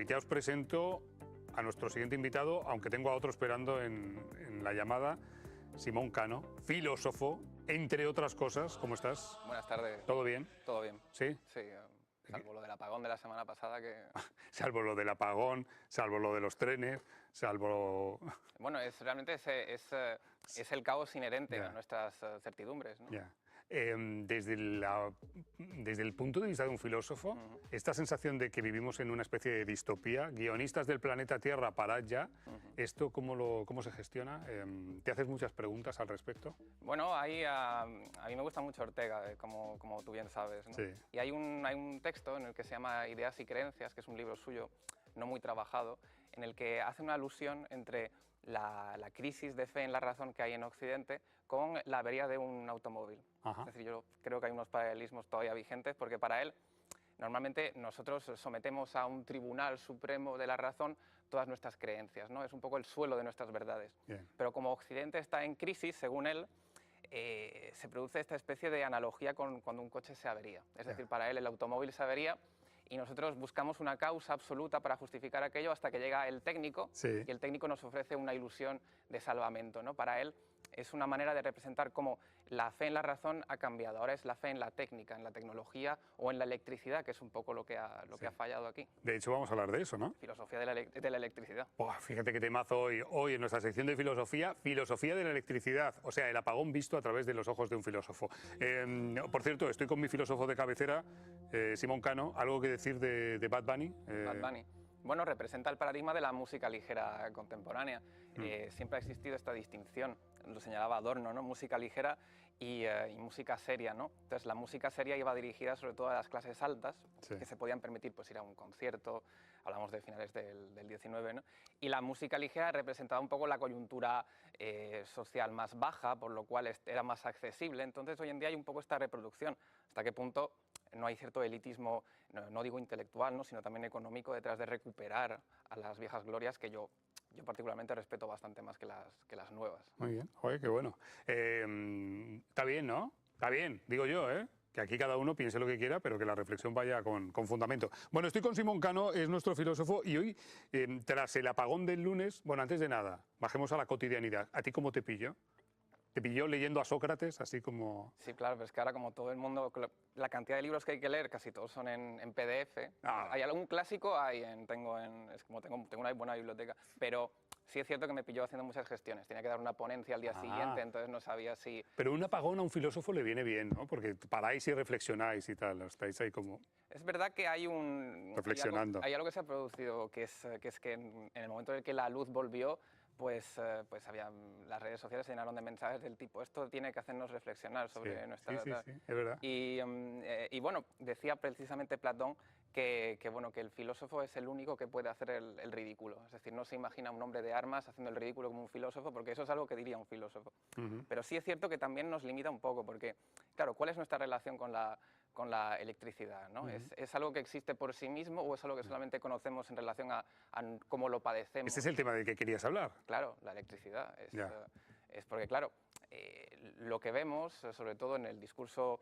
Ya os presento a nuestro siguiente invitado, aunque tengo a otro esperando en la llamada, Simón Cano, filósofo, entre otras cosas. ¿Cómo estás? Buenas tardes. ¿Todo bien? ¿Todo bien? ¿Sí? Sí, salvo lo del apagón de la semana pasada que... Salvo lo del apagón, salvo lo de los trenes, salvo... Bueno, realmente es el caos inherente Ya. a nuestras certidumbres, ¿no? Ya. Desde el punto de vista de un filósofo, esta sensación de que vivimos en una especie de distopía, guionistas del planeta Tierra, parad ya, ¿esto cómo se gestiona? ¿Te haces muchas preguntas al respecto? Bueno, a mí me gusta mucho Ortega, como tú bien sabes, ¿no? Sí. Y hay un texto en el que se llama Ideas y creencias, que es un libro suyo, no muy trabajado, en el que hace una alusión entre la crisis de fe en la razón que hay en Occidente con la avería de un automóvil. Ajá. Es decir, yo creo que hay unos paralelismos todavía vigentes, porque para él, normalmente nosotros sometemos a un tribunal supremo de la razón todas nuestras creencias, ¿no? Es un poco el suelo de nuestras verdades. Bien. Pero como Occidente está en crisis, según él, se produce esta especie de analogía con cuando un coche se avería. Es decir, para él el automóvil se avería y nosotros buscamos una causa absoluta para justificar aquello hasta que llega el técnico, Sí. y el técnico nos ofrece una ilusión de salvamento, ¿no? Para él es una manera de representar cómo la fe en la razón ha cambiado. Ahora es la fe en la técnica, en la tecnología o en la electricidad, que es un poco lo que ha fallado aquí. De hecho, vamos a hablar de eso, ¿no? Filosofía de la electricidad. Buah, fíjate qué temazo hoy. Hoy en nuestra sección de filosofía de la electricidad, o sea, el apagón visto a través de los ojos de un filósofo. Por cierto, estoy con mi filósofo de cabecera, Simón Cano. ¿Algo que decir de Bad Bunny? Bad Bunny. Bueno, representa el paradigma de la música ligera contemporánea. Siempre ha existido esta distinción, lo señalaba Adorno, ¿no? Música ligera y música seria, ¿no? Entonces, la música seria iba dirigida sobre todo a las clases altas, Sí. que se podían permitir pues, ir a un concierto, hablamos de finales del 19, ¿no? Y la música ligera representaba un poco la coyuntura social más baja, por lo cual era más accesible. Entonces, hoy en día hay un poco esta reproducción. ¿Hasta qué punto no hay cierto elitismo, no digo intelectual, ¿no? Sino también económico, detrás de recuperar a las viejas glorias que yo particularmente respeto bastante más que las nuevas? Muy bien, joder, qué bueno. Está bien, ¿no? Está bien, digo yo, ¿eh? Que aquí cada uno piense lo que quiera, pero que la reflexión vaya con fundamento. Bueno, estoy con Simón Cano, es nuestro filósofo, y hoy, tras el apagón del lunes, bueno, antes de nada, bajemos a la cotidianidad. ¿A ti cómo te pillo? ¿Te pilló leyendo a Sócrates, así como...? Sí, claro, pero es que ahora como todo el mundo, la cantidad de libros que hay que leer, casi todos son en PDF. Ah. Hay algún clásico, tengo una buena biblioteca, pero sí es cierto que me pilló haciendo muchas gestiones. Tenía que dar una ponencia al día siguiente, entonces no sabía si... Pero un apagón a un filósofo le viene bien, ¿no? Porque paráis y reflexionáis y tal, estáis ahí como... Es verdad que hay Reflexionando. Hay algo que se ha producido, que es que en el momento en el que la luz volvió, pues las redes sociales se llenaron de mensajes del tipo, esto tiene que hacernos reflexionar sobre nuestra... Sí, es verdad. Y bueno, decía precisamente Platón que el filósofo es el único que puede hacer el ridículo. Es decir, no se imagina un hombre de armas haciendo el ridículo como un filósofo, porque eso es algo que diría un filósofo. Pero sí es cierto que también nos limita un poco, porque, claro, ¿cuál es nuestra relación con la electricidad, ¿no? ¿Es algo que existe por sí mismo o es algo que solamente conocemos en relación a cómo lo padecemos? Ese es el tema del que querías hablar. Claro, la electricidad. Es porque, claro, lo que vemos, sobre todo en el discurso,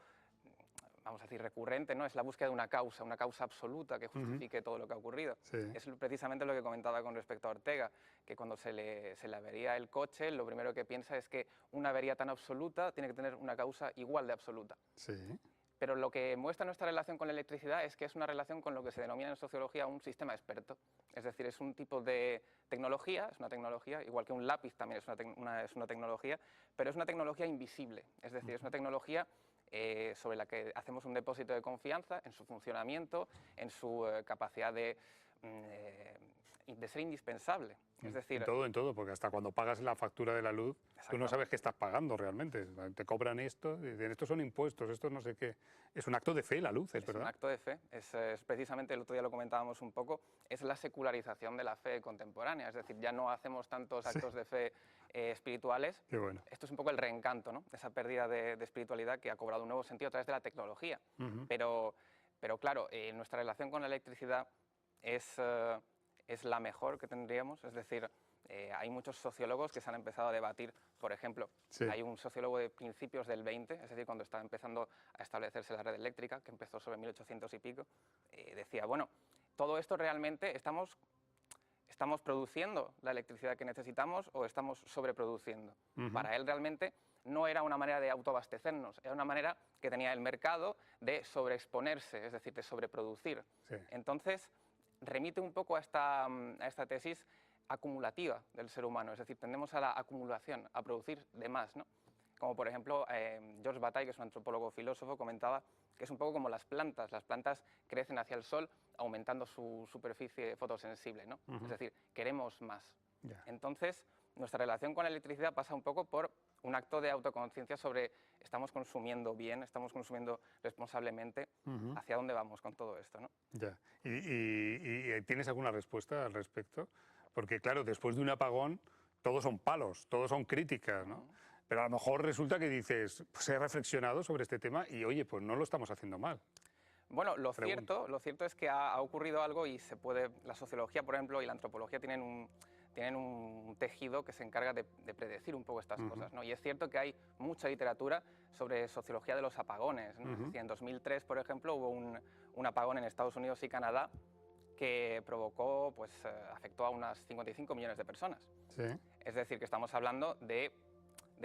vamos a decir, recurrente, ¿no? Es la búsqueda de una causa absoluta que justifique todo lo que ha ocurrido. Sí. Es precisamente lo que comentaba con respecto a Ortega, que cuando se le avería el coche, lo primero que piensa es que una avería tan absoluta tiene que tener una causa igual de absoluta. Sí. Pero lo que muestra nuestra relación con la electricidad es que es una relación con lo que se denomina en sociología un sistema experto. Es decir, es un tipo de tecnología, es una tecnología, igual que un lápiz también es una tecnología, pero es una tecnología invisible. Es decir, es una tecnología sobre la que hacemos un depósito de confianza en su funcionamiento, en su capacidad de ser indispensable. Es decir, En todo, porque hasta cuando pagas la factura de la luz, tú no sabes qué estás pagando realmente. Te cobran esto, dicen, estos son impuestos, estos no sé qué. Es un acto de fe la luz, ¿es verdad? Es un acto de fe. Es precisamente, el otro día lo comentábamos un poco, es la secularización de la fe contemporánea. Es decir, ya no hacemos tantos actos de fe espirituales. Qué bueno. Esto es un poco el reencanto, ¿no? Esa pérdida de espiritualidad que ha cobrado un nuevo sentido a través de la tecnología. Pero claro, nuestra relación con la electricidad es la mejor que tendríamos. Es decir, hay muchos sociólogos que se han empezado a debatir. Por ejemplo, hay un sociólogo de principios del 20, es decir, cuando estaba empezando a establecerse la red eléctrica, que empezó sobre 1800 y pico, decía, bueno, todo esto realmente ¿estamos produciendo la electricidad que necesitamos o estamos sobreproduciendo? Para él realmente no era una manera de autoabastecernos, era una manera que tenía el mercado de sobreexponerse, es decir, de sobreproducir. Sí. Entonces, remite un poco a esta tesis acumulativa del ser humano, es decir, tendemos a la acumulación, a producir de más, ¿no? Como por ejemplo, George Bataille, que es un antropólogo filósofo, comentaba que es un poco como las plantas crecen hacia el sol aumentando su superficie fotosensible, ¿no? Es decir, queremos más. Ya. Entonces, nuestra relación con la electricidad pasa un poco por un acto de autoconciencia sobre estamos consumiendo bien, estamos consumiendo responsablemente, hacia dónde vamos con todo esto, ¿no? Ya. ¿Y tienes alguna respuesta al respecto? Porque claro, después de un apagón, todos son palos, todos son críticas, ¿no? Pero a lo mejor resulta que dices, pues he reflexionado sobre este tema y oye, pues no lo estamos haciendo mal. Bueno, lo cierto es que ha ocurrido algo y la sociología, por ejemplo, y la antropología tienen un tejido que se encarga de predecir un poco estas cosas, ¿no? Y es cierto que hay mucha literatura sobre sociología de los apagones, ¿no? Es decir, en 2003, por ejemplo, hubo un apagón en Estados Unidos y Canadá que provocó, afectó a unas 55 millones de personas. Sí. Es decir, que estamos hablando de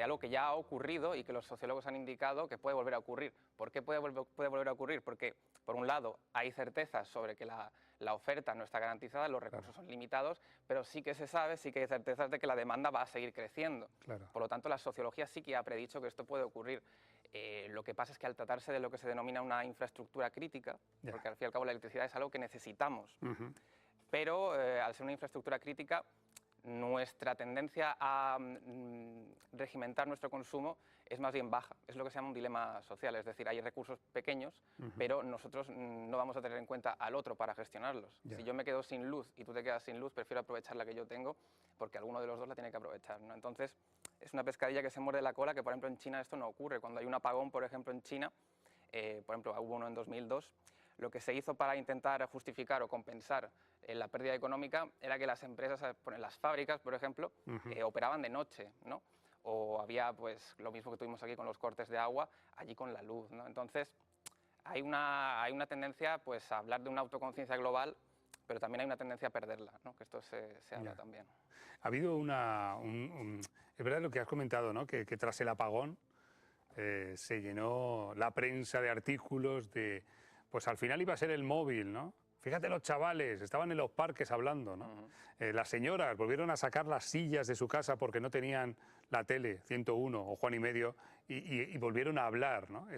algo que ya ha ocurrido y que los sociólogos han indicado que puede volver a ocurrir. ¿Por qué puede volver a ocurrir? Porque, por un lado, hay certezas sobre que la oferta no está garantizada, los recursos son limitados, pero sí que se sabe, sí que hay certezas de que la demanda va a seguir creciendo. Claro. Por lo tanto, la sociología sí que ha predicho que esto puede ocurrir. Lo que pasa es que al tratarse de lo que se denomina una infraestructura crítica, porque al fin y al cabo la electricidad es algo que necesitamos, pero al ser una infraestructura crítica, nuestra tendencia a regimentar nuestro consumo es más bien baja. Es lo que se llama un dilema social, es decir, hay recursos pequeños, pero nosotros no vamos a tener en cuenta al otro para gestionarlos. Si yo me quedo sin luz y tú te quedas sin luz, prefiero aprovechar la que yo tengo porque alguno de los dos la tiene que aprovechar, ¿no? Entonces, es una pescadilla que se muerde la cola, que por ejemplo en China esto no ocurre. Cuando hay un apagón, por ejemplo, en China, por ejemplo, hubo uno en 2002, lo que se hizo para intentar justificar o compensar la pérdida económica era que las empresas, las fábricas, por ejemplo, operaban de noche, ¿no? O había pues lo mismo que tuvimos aquí con los cortes de agua, allí con la luz, ¿no? Entonces, hay una tendencia pues, a hablar de una autoconciencia global, pero también hay una tendencia a perderla, ¿no? Que esto se habla también. Ha habido es verdad lo que has comentado, ¿no? Que tras el apagón se llenó la prensa de artículos de, pues al final iba a ser el móvil, ¿no? Fíjate, los chavales estaban en los parques hablando, ¿no? Las señoras volvieron a sacar las sillas de su casa porque no tenían la tele, 101 o Juan y Medio, y volvieron a hablar, ¿no?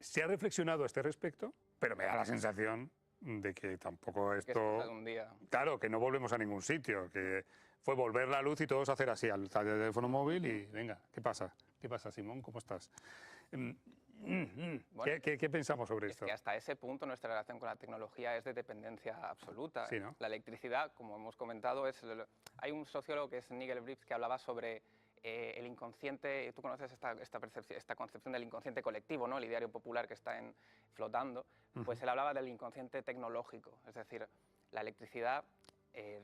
Se ha reflexionado a este respecto, pero me da la sensación de que tampoco esto... Claro, que no volvemos a ningún sitio, que fue volver la luz y todos hacer así al teléfono móvil y venga, ¿qué pasa? ¿Qué pasa, Simón? ¿Cómo estás? Bueno, ¿Qué pensamos sobre esto? Es que hasta ese punto nuestra relación con la tecnología es de dependencia absoluta. Sí, ¿no? La electricidad, como hemos comentado, hay un sociólogo que es Nigel Brips que hablaba sobre el inconsciente. Tú conoces esta concepción del inconsciente colectivo, ¿no? El ideario popular que está flotando. Pues él hablaba del inconsciente tecnológico, es decir, la electricidad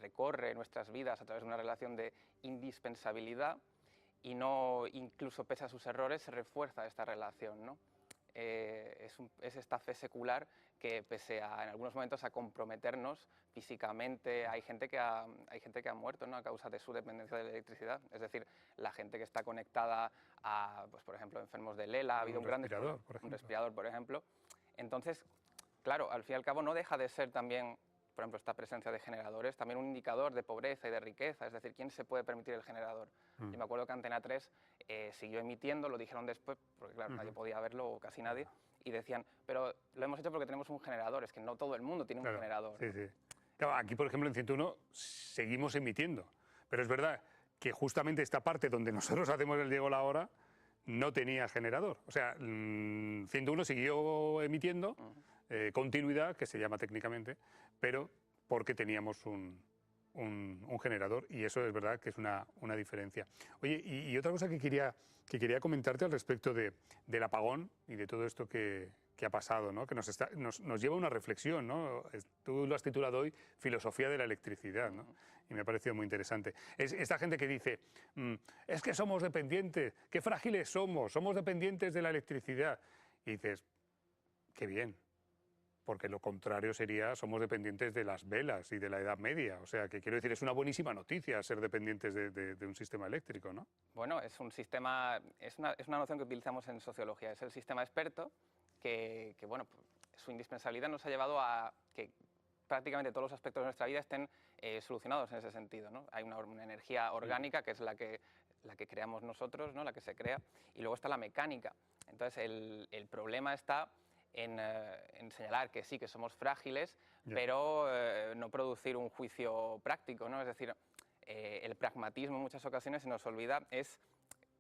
recorre nuestras vidas a través de una relación de indispensabilidad y no, incluso pese a sus errores, se refuerza esta relación, ¿no? Es esta fe secular que, pese a, en algunos momentos, a comprometernos físicamente, hay gente que ha muerto, ¿no? A causa de su dependencia de la electricidad. Es decir, la gente que está conectada a, pues, por ejemplo, enfermos de ELA, ha habido un respirador, por ejemplo. Entonces, claro, al fin y al cabo no deja de ser también, por ejemplo, esta presencia de generadores, también un indicador de pobreza y de riqueza, es decir, ¿quién se puede permitir el generador? Yo me acuerdo que Antena 3 siguió emitiendo, lo dijeron después, porque claro, nadie podía verlo, o casi nadie, y decían, pero lo hemos hecho porque tenemos un generador, es que no todo el mundo tiene un generador. Sí, sí. Claro, aquí, por ejemplo, en 101 seguimos emitiendo, pero es verdad que justamente esta parte donde nosotros hacemos el Llegó la Hora no tenía generador. O sea, 101 siguió emitiendo, continuidad, que se llama técnicamente, pero porque teníamos un generador, y eso es verdad que es una diferencia. Oye, y otra cosa que quería comentarte al respecto del apagón y de todo esto que ha pasado, ¿no? Que nos lleva a una reflexión, ¿no? Tú lo has titulado hoy Filosofía de la electricidad, ¿no? Y me ha parecido muy interesante. Es esta gente que dice, es que somos dependientes, qué frágiles somos dependientes de la electricidad. Y dices, qué bien. porque lo contrario sería somos dependientes de las velas y de la Edad Media. O sea, que quiero decir, es una buenísima noticia ser dependientes de un sistema eléctrico, ¿no? Bueno, es un sistema, es una noción que utilizamos en sociología, es el sistema experto bueno, su indispensabilidad nos ha llevado a que prácticamente todos los aspectos de nuestra vida estén solucionados en ese sentido, ¿no? Hay una energía orgánica que es la que creamos nosotros, ¿no? La que se crea, y luego está la mecánica. Entonces el problema está en señalar que sí, que somos frágiles, pero no producir un juicio práctico, ¿no? Es decir, el pragmatismo en muchas ocasiones se nos olvida, es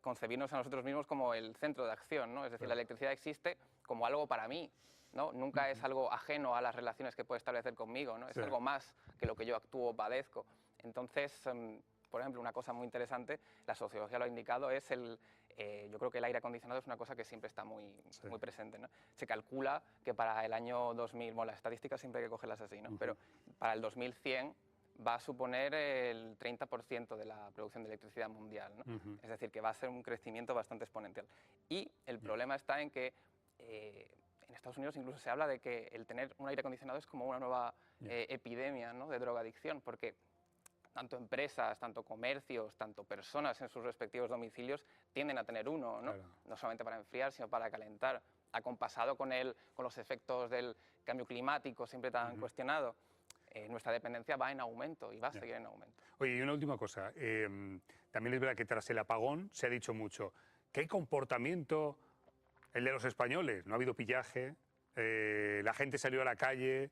concebirnos a nosotros mismos como el centro de acción, ¿no? Es decir, la electricidad existe como algo para mí, ¿no? Nunca es algo ajeno a las relaciones que puede establecer conmigo, ¿no? Es algo más que lo que yo actúo o padezco. Entonces, por ejemplo, una cosa muy interesante, la sociología lo ha indicado, es yo creo que el aire acondicionado es una cosa que siempre está muy presente, ¿no? Se calcula que para el año 2000, bueno, las estadísticas siempre hay que cogerlas así, ¿no? Pero para el 2100 va a suponer el 30% de la producción de electricidad mundial, ¿no? Es decir, que va a ser un crecimiento bastante exponencial. Y el problema está en que en Estados Unidos incluso se habla de que el tener un aire acondicionado es como una nueva epidemia, ¿no? De drogadicción, porque tanto empresas, tanto comercios, tanto personas en sus respectivos domicilios tienden a tener uno, ¿no? Claro. No solamente para enfriar, sino para calentar. Acompasado con los efectos del cambio climático, siempre tan cuestionado, nuestra dependencia va en aumento y va a seguir en aumento. Oye, y una última cosa. También es verdad que tras el apagón se ha dicho mucho que hay comportamiento, el de los españoles, no ha habido pillaje, la gente salió a la calle,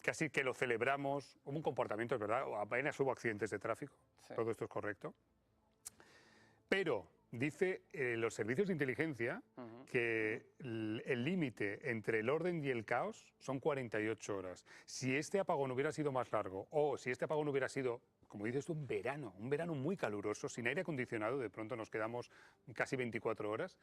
casi que lo celebramos, hubo un comportamiento, es verdad, apenas hubo accidentes de tráfico, todo esto es correcto. Pero dice los servicios de inteligencia que el límite entre el orden y el caos son 48 horas. Si este apagón hubiera sido más largo o si este apagón hubiera sido, como dices tú, un verano muy caluroso, sin aire acondicionado, de pronto nos quedamos casi 24 horas,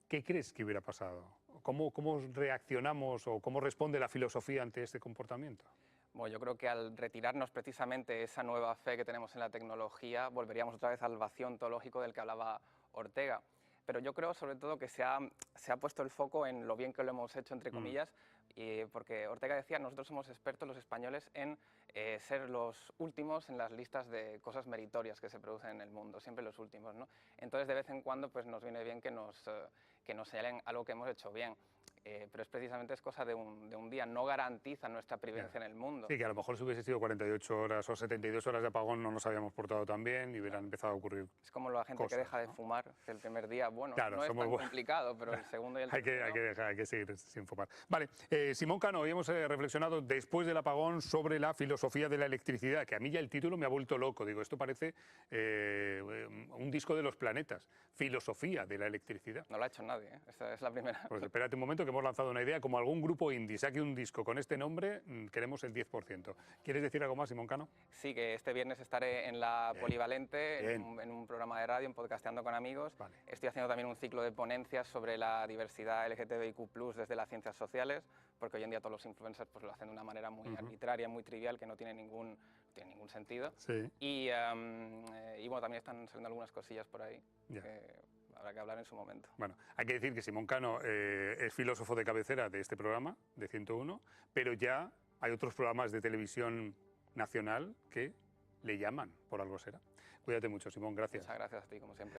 ¿qué crees que hubiera pasado? ¿Cómo reaccionamos o cómo responde la filosofía ante este comportamiento? Bueno, yo creo que al retirarnos precisamente esa nueva fe que tenemos en la tecnología, volveríamos otra vez al vacío ontológico del que hablaba Ortega. Pero yo creo sobre todo que se ha puesto el foco en lo bien que lo hemos hecho, entre comillas, porque Ortega decía, nosotros somos expertos los españoles en ser los últimos en las listas de cosas meritorias que se producen en el mundo, siempre los últimos, ¿no? Entonces de vez en cuando pues, nos viene bien que nos señalen algo que hemos hecho bien. Pero es precisamente cosa de un día, no garantiza nuestra presencia en el mundo. Sí, que a lo mejor si hubiese sido 48 horas o 72 horas de apagón no nos habíamos portado tan bien y hubieran empezado a ocurrir Es como la gente cosas, que deja de fumar, que el primer día, bueno, claro, no es tan complicado, pero el segundo y el tercero... hay que seguir sin fumar. Vale, Simón Cano, hoy hemos reflexionado después del apagón sobre la filosofía de la electricidad, que a mí ya el título me ha vuelto loco. Digo, esto parece un disco de los planetas, filosofía de la electricidad. No lo ha hecho nadie, ¿eh? Esta es la primera. Pues espérate un momento que hemos lanzado una idea, como algún grupo indie saque un disco con este nombre, queremos el 10%. ¿Quieres decir algo más, Simón Cano? Sí, que este viernes estaré en la Polivalente, en un programa de radio, en Podcasteando con Amigos. Vale. Estoy haciendo también un ciclo de ponencias sobre la diversidad LGTBIQ+, desde las ciencias sociales, porque hoy en día todos los influencers pues, lo hacen de una manera muy arbitraria, muy trivial, que no tiene ningún sentido. Sí. Y bueno, también están saliendo algunas cosillas por ahí. Habrá que hablar en su momento. Bueno, hay que decir que Simón Cano es filósofo de cabecera de este programa, de 101, pero ya hay otros programas de televisión nacional que le llaman, por algo será. Cuídate mucho, Simón, gracias. Muchas gracias a ti, como siempre.